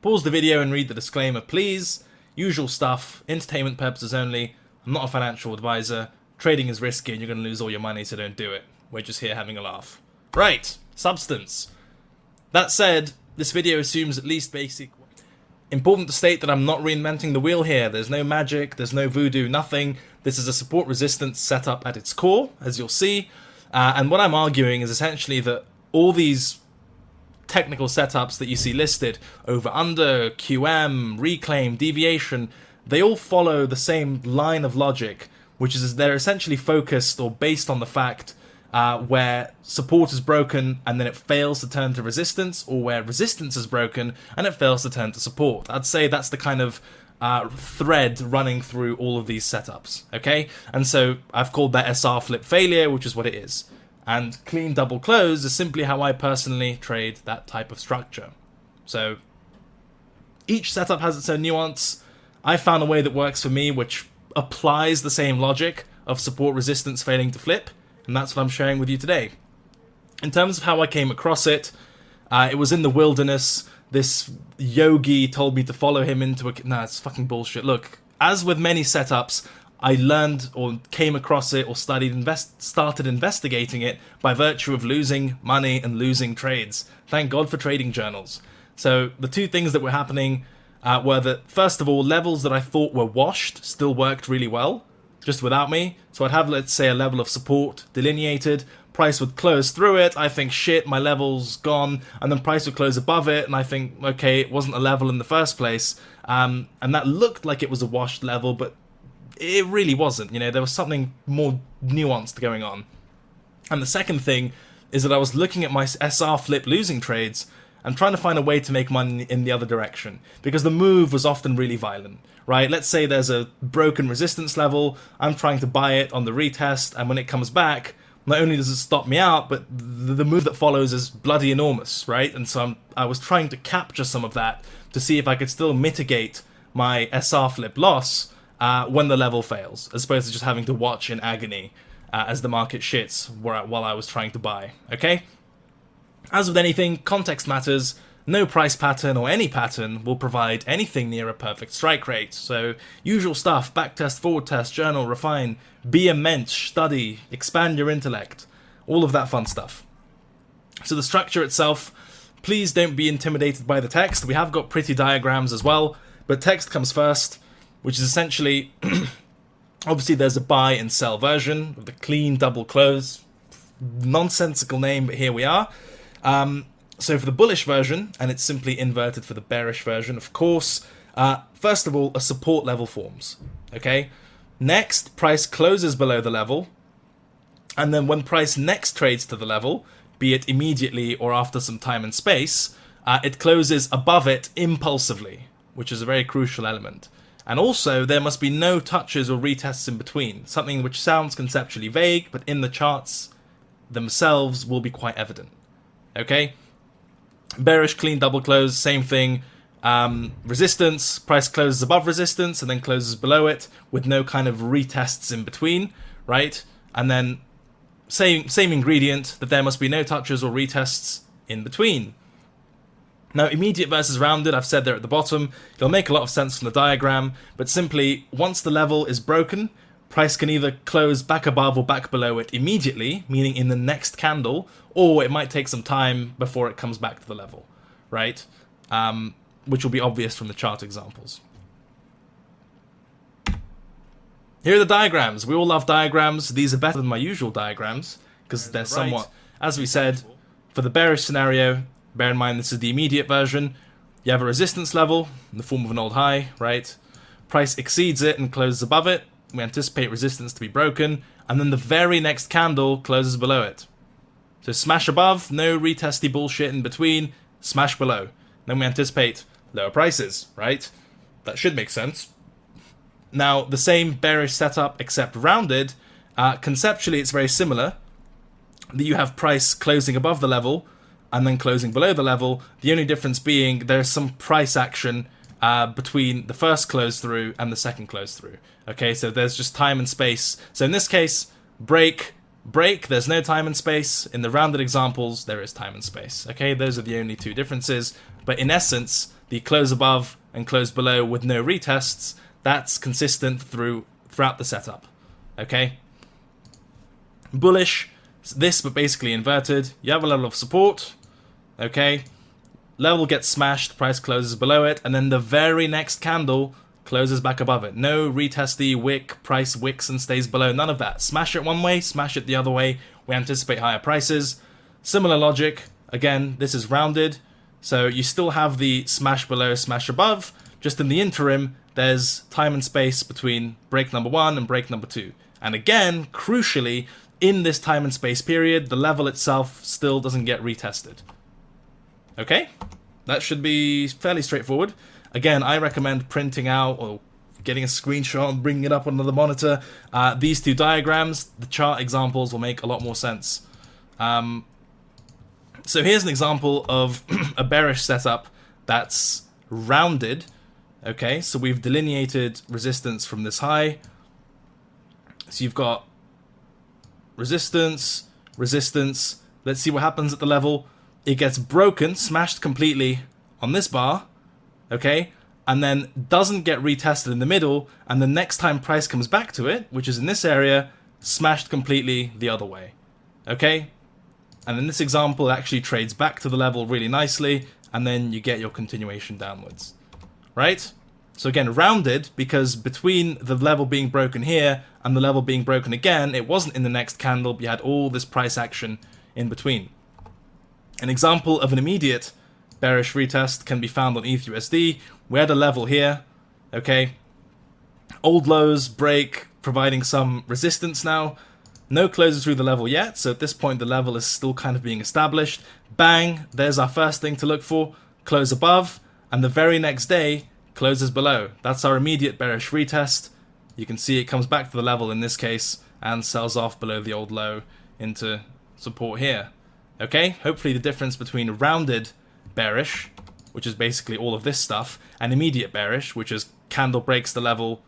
Pause the video and read the disclaimer, please. Usual stuff, entertainment purposes only. I'm not a financial advisor. Trading is risky and you're going to lose all your money, so don't do it. We're just here having a laugh. Right, substance. That said, this video assumes at least basic... Important to state that I'm not reinventing the wheel here. There's no magic, there's no voodoo, nothing. This is a support resistance setup at its core, as you'll see. And what I'm arguing is essentially that all these technical setups that you see listed, over under, QM, reclaim, deviation, they all follow the same line of logic, which is they're essentially focused or based on the fact where support is broken and then it fails to turn to resistance, or where resistance is broken and it fails to turn to support. I'd say that's the kind of thread running through all of these setups, okay? And so I've called that SR flip failure, which is what it is. And clean double close is simply how I personally trade that type of structure. So each setup has its own nuance. I found a way that works for me, which applies the same logic of support resistance failing to flip, and that's what I'm sharing with you today. In terms of how I came across it, it was in the wilderness. This yogi told me to follow him into a... Nah, it's fucking bullshit. Look, as with many setups, I learned or came across it or started investigating it by virtue of losing money and losing trades. Thank God for trading journals. So the two things that were happening were that, first of all, levels that I thought were washed still worked really well, just without me. So I'd have, let's say, a level of support delineated, price would close through it, I think, shit, my level's gone, and then price would close above it, and I think, okay, it wasn't a level in the first place, and that looked like it was a washed level, but it really wasn't, you know, there was something more nuanced going on. And the second thing is that I was looking at my SR flip losing trades and trying to find a way to make money in the other direction, because the move was often really violent, right? Let's say there's a broken resistance level, I'm trying to buy it on the retest, and when it comes back, not only does it stop me out, but the move that follows is bloody enormous, right? And so I was trying to capture some of that to see if I could still mitigate my SR flip loss when the level fails, as opposed to just having to watch in agony as the market shits while I was trying to buy, okay? As with anything, context matters. No price pattern or any pattern will provide anything near a perfect strike rate. So, usual stuff, backtest, forward test, journal, refine, be a mensch, study, expand your intellect, all of that fun stuff. So the structure itself, please don't be intimidated by the text. We have got pretty diagrams as well, but text comes first, which is essentially, obviously there's a buy and sell version of the clean double close. Nonsensical name, but here we are. So for the bullish version, and it's simply inverted for the bearish version, of course, first of all, a support level forms, okay? Next, price closes below the level, and then when price next trades to the level, be it immediately or after some time and space, it closes above it impulsively, which is a very crucial element. And also, there must be no touches or retests in between, something which sounds conceptually vague, but in the charts themselves will be quite evident. Okay? Bearish clean double close, same thing. Resistance, price closes above resistance and then closes below it with no kind of retests in between, right? And then same ingredient, that there must be no touches or retests in between. Now, immediate versus rounded, I've said there at the bottom, it'll make a lot of sense from the diagram, but simply, once the level is broken, price can either close back above or back below it immediately, meaning in the next candle, or it might take some time before it comes back to the level, right? Which will be obvious from the chart examples. Here are the diagrams. We all love diagrams. These are better than my usual diagrams, because they're somewhat, as we said, for the bearish scenario, bear in mind this is the immediate version, you have a resistance level in the form of an old high, right? Price exceeds it and closes above it. We anticipate resistance to be broken, and then the very next candle closes below it. So smash above, no retesty bullshit in between, smash below. Then we anticipate lower prices, right? That should make sense. Now, the same bearish setup except rounded, conceptually it's very similar, that you have price closing above the level and then closing below the level, the only difference being there's some price action between the first close through and the second close through. Okay, so there's just time and space. So in this case, break, there's no time and space. In the rounded examples, there is time and space. Okay, those are the only two differences. But in essence, the close above and close below with no retests, that's consistent throughout the setup. Okay? Bullish, this but basically inverted. You have a level of support. Okay? Level gets smashed, price closes below it, and then the very next candle closes back above it. No retesty wick, price wicks and stays below, none of that. Smash it one way, smash it the other way, we anticipate higher prices. Similar logic, again, this is rounded, so you still have the smash below, smash above, just in the interim, there's time and space between break number 1 and break number 2. And again, crucially, in this time and space period, the level itself still doesn't get retested. Okay? That should be fairly straightforward. Again, I recommend printing out or getting a screenshot and bringing it up on another monitor. These two diagrams, the chart examples will make a lot more sense. So here's an example of a bearish setup that's rounded. Okay, so we've delineated resistance from this high. So you've got resistance, resistance. Let's see what happens at the level. It gets broken, smashed completely on this bar, okay, and then doesn't get retested in the middle, and the next time price comes back to it, which is in this area, smashed completely the other way, okay? And in this example, it actually trades back to the level really nicely, and then you get your continuation downwards, right? So again, rounded, because between the level being broken here and the level being broken again, it wasn't in the next candle, but you had all this price action in between. An example of an immediate bearish retest can be found on ETHUSD. We had a level here, okay? Old lows break, providing some resistance now. No closes through the level yet, so at this point the level is still kind of being established. Bang, there's our first thing to look for. Close above, and the very next day, closes below. That's our immediate bearish retest. You can see it comes back to the level in this case, and sells off below the old low into support here. Okay, hopefully the difference between rounded bearish, which is basically all of this stuff, and immediate bearish, which is candle breaks the level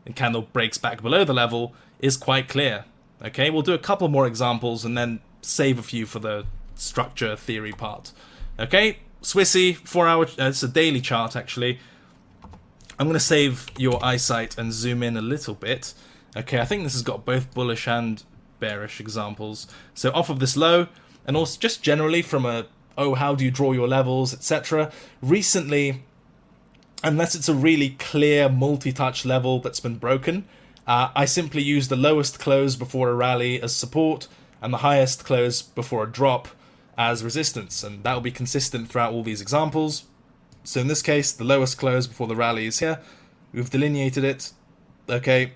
and candle breaks back below the level, is quite clear. Okay, we'll do a couple more examples and then save a few for the structure theory part. Okay, Swissy, 4 hour, it's a daily chart actually. I'm going to save your eyesight and zoom in a little bit. Okay, I think this has got both bullish and bearish examples. So off of this low, and also just generally from a, oh, how do you draw your levels, etc. Recently, unless it's a really clear multi-touch level that's been broken, I simply use the lowest close before a rally as support and the highest close before a drop as resistance, and that will be consistent throughout all these examples. So in this case, the lowest close before the rally is here. We've delineated it, okay,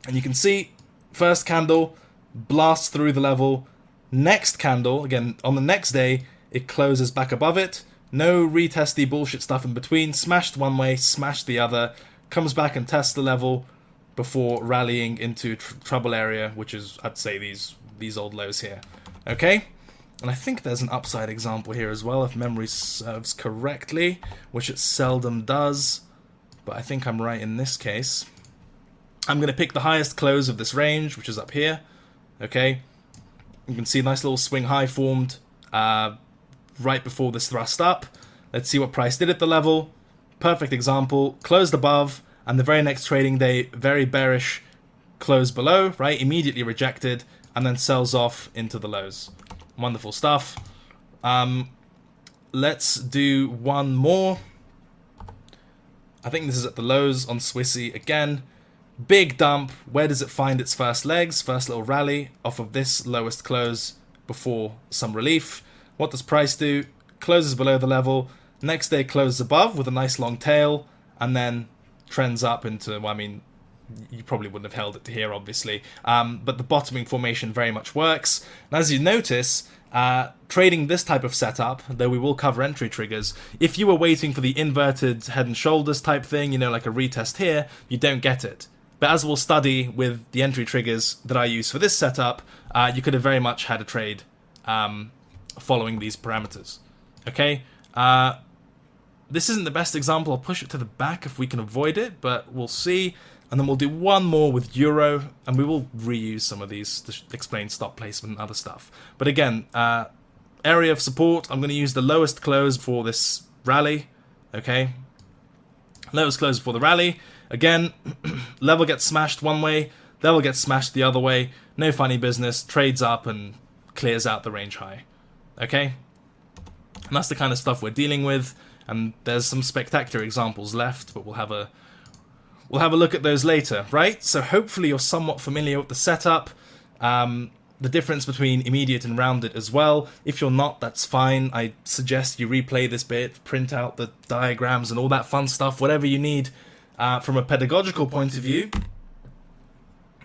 and you can see first candle blasts through the level. Next candle, again, on the next day, it closes back above it. No retesty bullshit stuff in between. Smashed one way, smashed the other. Comes back and tests the level before rallying into trouble area, which is, I'd say, these old lows here. Okay? And I think there's an upside example here as well, if memory serves correctly, which it seldom does. But I think I'm right in this case. I'm going to pick the highest close of this range, which is up here. Okay? You can see a nice little swing high formed right before this thrust up. Let's see what price did at the level. Perfect example. Closed above, and the very next trading day, very bearish close below, right? Immediately rejected, and then sells off into the lows. Wonderful stuff. Let's do one more. I think this is at the lows on Swissy again. Big dump. Where does it find its first legs? First little rally off of this lowest close before some relief. What does price do? Closes below the level. Next day closes above with a nice long tail, and then trends up into, well, I mean, you probably wouldn't have held it to here, obviously. But the bottoming formation very much works. And as you notice, trading this type of setup, though we will cover entry triggers, if you were waiting for the inverted head and shoulders type thing, you know, like a retest here, you don't get it. But as we'll study with the entry triggers that I use for this setup, you could have very much had a trade following these parameters. Okay? This isn't the best example. I'll push it to the back if we can avoid it, but we'll see. And then we'll do one more with Euro, and we will reuse some of these to explain stop placement and other stuff. But again, area of support, I'm going to use the lowest close for this rally. okay? Lowest close before the rally. Again, level gets smashed one way, level gets smashed the other way. No funny business. Trades up and clears out the range high. Okay? And that's the kind of stuff we're dealing with. And there's some spectacular examples left, but we'll have a look at those later, right? So hopefully you're somewhat familiar with the setup. The difference between immediate and rounded as well. If you're not, that's fine. I suggest you replay this bit, print out the diagrams and all that fun stuff, whatever you need from a pedagogical point of view.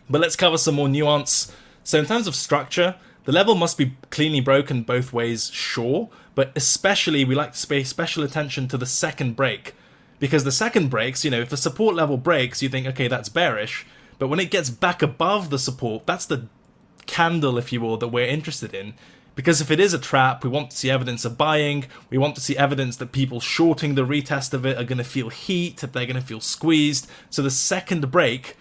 But let's cover some more nuance. So in terms of structure, the level must be cleanly broken both ways, sure, but especially we like to pay special attention to the second break. Because the second breaks, you know, if a support level breaks, you think, okay, that's bearish. But when it gets back above the support, that's the candle, if you will, that we're interested in. Because if it is a trap, we want to see evidence of buying. We want to see evidence that people shorting the retest of it are going to feel heat, that they're going to feel squeezed. So the second break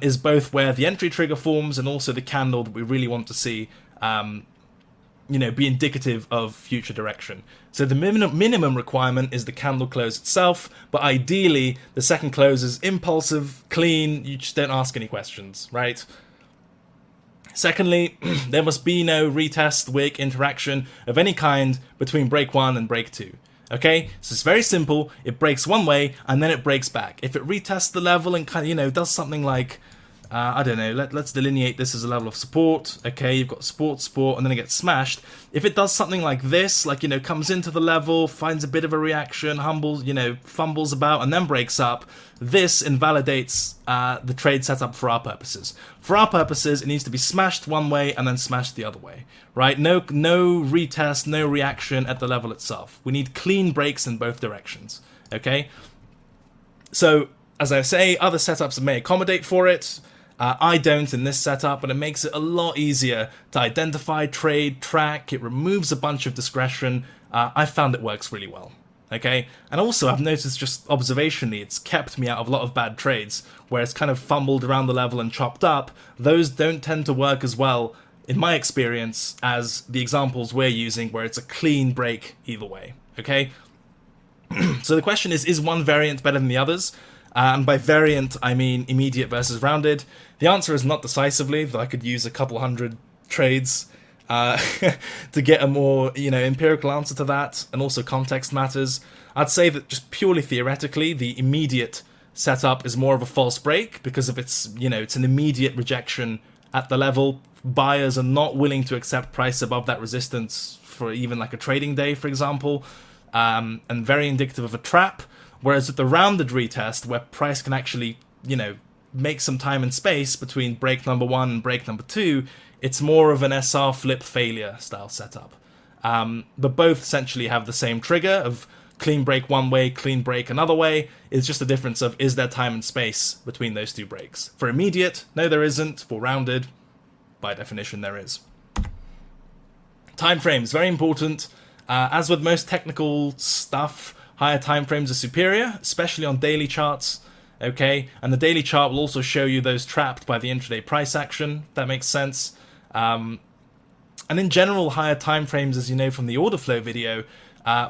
is both where the entry trigger forms and also the candle that we really want to see, be indicative of future direction. So the minimum requirement is the candle close itself, but ideally the second close is impulsive, clean, you just don't ask any questions, right? Secondly, there must be no retest, wick, interaction of any kind between break 1 and break 2. Okay, so it's very simple. It breaks one way and then it breaks back. If it retests the level and kind of, does something like, I don't know, let's delineate this as a level of support. Okay, you've got support, and then it gets smashed. If it does something like this, like, comes into the level, finds a bit of a reaction, fumbles about, and then breaks up, this invalidates the trade setup for our purposes. For our purposes, it needs to be smashed one way and then smashed the other way, right? No retest, no reaction at the level itself. We need clean breaks in both directions, okay? So, as I say, other setups may accommodate for it. I don't in this setup, but it makes it a lot easier to identify, trade, track. It removes a bunch of discretion. I found it works really well. Okay, and also I've noticed just observationally, it's kept me out of a lot of bad trades where it's kind of fumbled around the level and chopped up. Those don't tend to work as well, in my experience, as the examples we're using where it's a clean break either way. Okay, so the question is one variant better than the others? And by variant, I mean immediate versus rounded. The answer is not decisively, though I could use a couple hundred trades to get a more, empirical answer to that, and also context matters. I'd say that just purely theoretically, the immediate setup is more of a false break, because if it's, it's an immediate rejection at the level, buyers are not willing to accept price above that resistance for even like a trading day, for example, and very indicative of a trap. Whereas with the rounded retest, where price can actually, make some time and space between break number 1 and break number 2, it's more of an SR flip failure style setup. But both essentially have the same trigger of clean break one way, clean break another way. It's just a difference of, is there time and space between those two breaks? For immediate, no there isn't. For rounded, by definition there is. Time frames, very important. As with most technical stuff, higher time frames are superior, especially on daily charts, okay? And the daily chart will also show you those trapped by the intraday price action. That makes sense. And in general, higher time frames, as you know from the order flow video,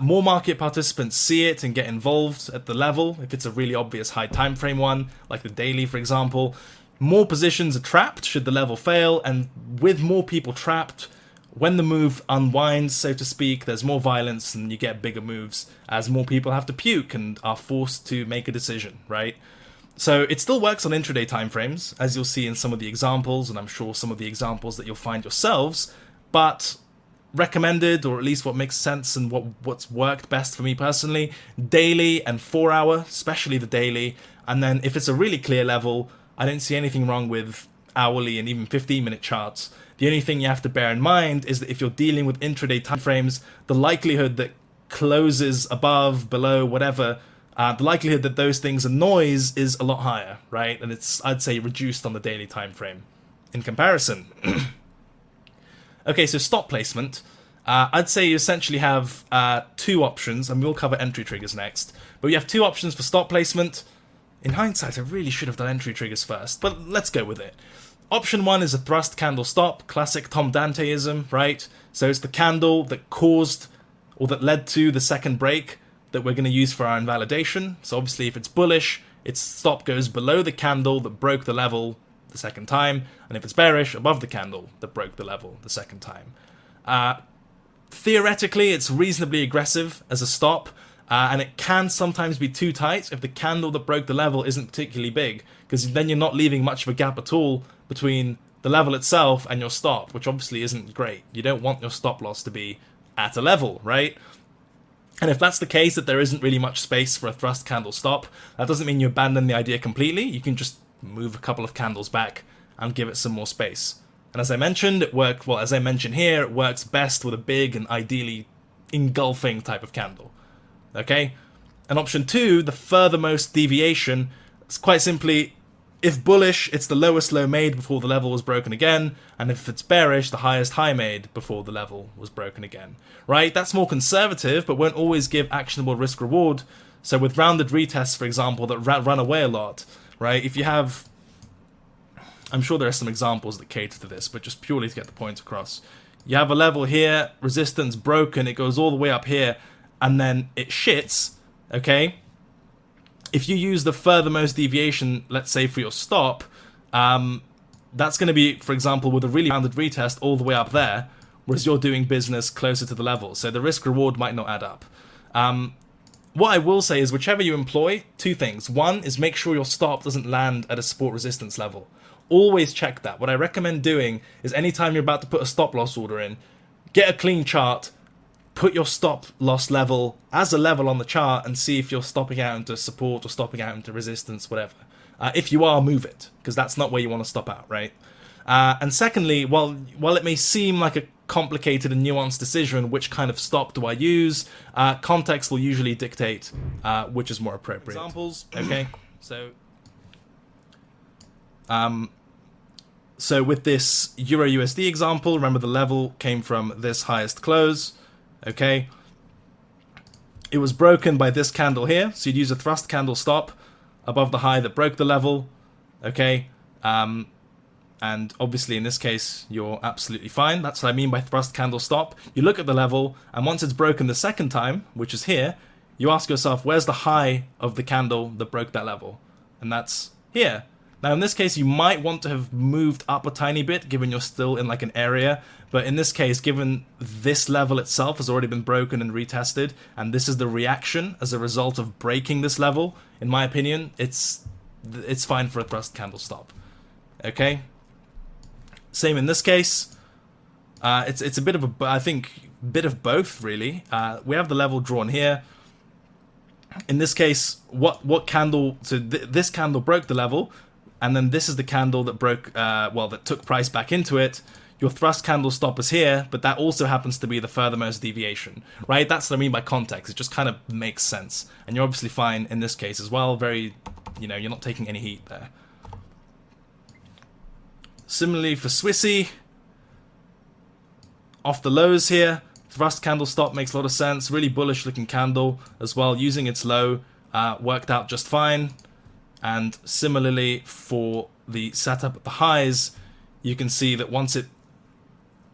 more market participants see it and get involved at the level. If it's a really obvious high time frame one, like the daily, for example, more positions are trapped should the level fail. And with more people trapped, when the move unwinds, so to speak, there's more violence and you get bigger moves as more people have to puke and are forced to make a decision, right? So it still works on intraday timeframes, as you'll see in some of the examples, and I'm sure some of the examples that you'll find yourselves, but recommended, or at least what makes sense and what's worked best for me personally, daily and 4 hour, especially the daily. And then if it's a really clear level, I don't see anything wrong with hourly and even 15-minute charts. The only thing you have to bear in mind is that if you're dealing with intraday timeframes, the likelihood that closes above, below, whatever, the likelihood that those things are noise is a lot higher, right? And it's, I'd say, reduced on the daily time frame in comparison. Okay, so stop placement. I'd say you essentially have two options, and we'll cover entry triggers next. But you have two options for stop placement. In hindsight, I really should have done entry triggers first, but let's go with it. Option 1 is a thrust candle stop, classic Tom Danteism, right? So it's the candle that caused, or that led to the second break, that we're going to use for our invalidation. So obviously if it's bullish, its stop goes below the candle that broke the level the second time, and if it's bearish, above the candle that broke the level the second time. Theoretically, it's reasonably aggressive as a stop, and it can sometimes be too tight if the candle that broke the level isn't particularly big, because then you're not leaving much of a gap at all between the level itself and your stop, which obviously isn't great. You don't want your stop loss to be at a level, right? And if that's the case, that there isn't really much space for a thrust candle stop, that doesn't mean you abandon the idea completely. You can just move a couple of candles back and give it some more space. And as I mentioned, it worked, well, as I mentioned here, it works best with a big and ideally engulfing type of candle. Okay? And option 2, the furthermost deviation, it's quite simply, if bullish, it's the lowest low made before the level was broken again, and if it's bearish, the highest high made before the level was broken again. Right? That's more conservative, but won't always give actionable risk reward. So with rounded retests, for example, that run away a lot, right? If you have, I'm sure there are some examples that cater to this, but just purely to get the point across. You have a level here, resistance broken, it goes all the way up here, and then it shits, okay? If you use the furthermost deviation, let's say for your stop, that's going to be, for example, with a really rounded retest all the way up there, whereas you're doing business closer to the level. So the risk reward might not add up. What I will say is whichever you employ, 2 things. One is make sure your stop doesn't land at a support resistance level. Always check that. What I recommend doing is anytime you're about to put a stop loss order in, get a clean chart, put your stop loss level as a level on the chart and see if you're stopping out into support or stopping out into resistance, whatever. If you are, move it, because that's not where you want to stop out, right? And secondly, while it may seem like a complicated and nuanced decision, which kind of stop do I use, context will usually dictate which is more appropriate. Examples, okay? So with this Euro USD example, remember the level came from this highest close, okay? It was broken by this candle here, so you'd use a thrust candle stop above the high that broke the level, okay? And obviously in this case, you're absolutely fine. That's what I mean by thrust candle stop. You look at the level, and once it's broken the second time, which is here, you ask yourself, where's the high of the candle that broke that level? And that's here. Now in this case, you might want to have moved up a tiny bit, given you're still in like an area. But in this case, given this level itself has already been broken and retested, and this is the reaction as a result of breaking this level, in my opinion, it's fine for a thrust candle stop. Okay? Same in this case. It's a bit of bit of both really. We have the level drawn here. In this case, what candle? So this candle broke the level, and then this is the candle that broke. That took price back into it. Your thrust candle stop is here, but that also happens to be the furthermost deviation, right? That's what I mean by context. It just kind of makes sense, and you're obviously fine in this case as well. Very, you're not taking any heat there. Similarly for Swissy, off the lows here, thrust candle stop makes a lot of sense. Really bullish looking candle as well. Using its low worked out just fine. And similarly for the setup at the highs, you can see that once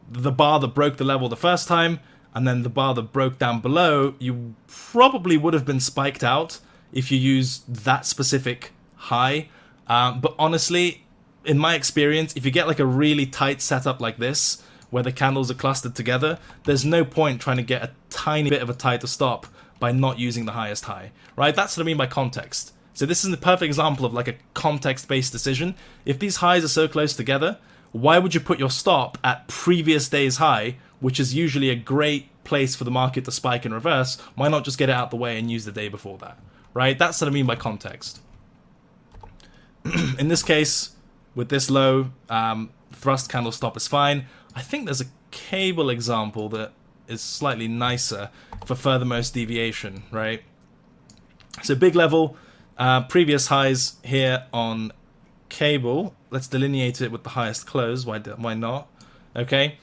the bar that broke the level the first time, and then the bar that broke down below, you probably would have been spiked out if you use that specific high. But honestly, in my experience, if you get like a really tight setup like this, where the candles are clustered together, there's no point trying to get a tiny bit of a tighter stop by not using the highest high, right? That's what I mean by context. So this is the perfect example of like a context-based decision. If these highs are so close together, why would you put your stop at previous day's high, which is usually a great place for the market to spike in reverse? Why not just get it out the way and use the day before that, right? That's what I mean by context. In this case, with this low, thrust candle stop is fine. I think there's a cable example that is slightly nicer for furthermost deviation, right? So big level, previous highs here on cable. Let's delineate it with the highest close. Why not? Okay.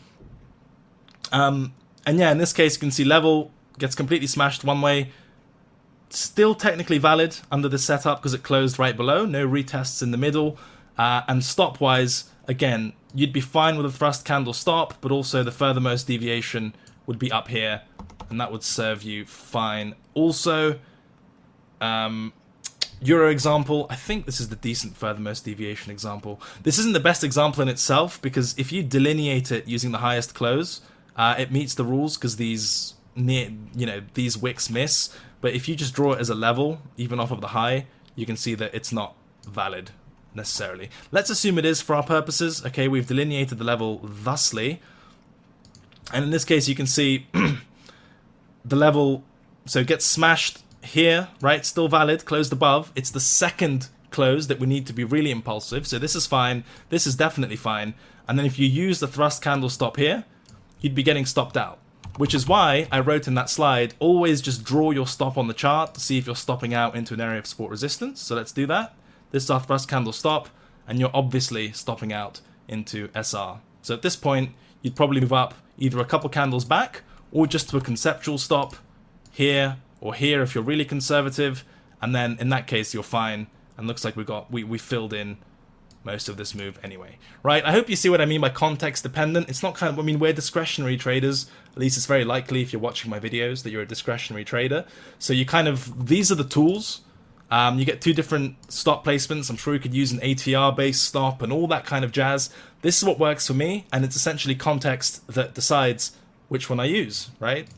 And yeah, in this case, you can see level gets completely smashed one way. Still technically valid under this setup because it closed right below. No retests in the middle. And stop-wise, again, you'd be fine with a thrust candle stop, but also the furthermost deviation would be up here, and that would serve you fine Also, Euro example, I think this is the decent furthermost deviation example. This isn't the best example in itself, because if you delineate it using the highest close, it meets the rules because these wicks miss. But if you just draw it as a level, even off of the high, you can see that it's not valid necessarily. Let's assume it is for our purposes. Okay, we've delineated the level thusly. And in this case, you can see the level, so it gets smashed here, right? Still valid, closed above. It's the second close that we need to be really impulsive. So this is fine. This is definitely fine. And then if you use the thrust candle stop here, you'd be getting stopped out. Which is why I wrote in that slide, always just draw your stop on the chart to see if you're stopping out into an area of support resistance. So let's do that. This is our thrust candle stop, and you're obviously stopping out into SR. So at this point, you'd probably move up either a couple candles back, or just to a conceptual stop here or here if you're really conservative, and then in that case you're fine. And looks like we filled in most of this move anyway, right? I hope you see what I mean by context dependent. It's not kind of, I mean, we're discretionary traders. At least it's very likely if you're watching my videos that you're a discretionary trader. So you kind of, these are the tools. You get two different stop placements. I'm sure you could use an ATR based stop and all that kind of jazz. This is what works for me, and it's essentially context that decides which one I use, right?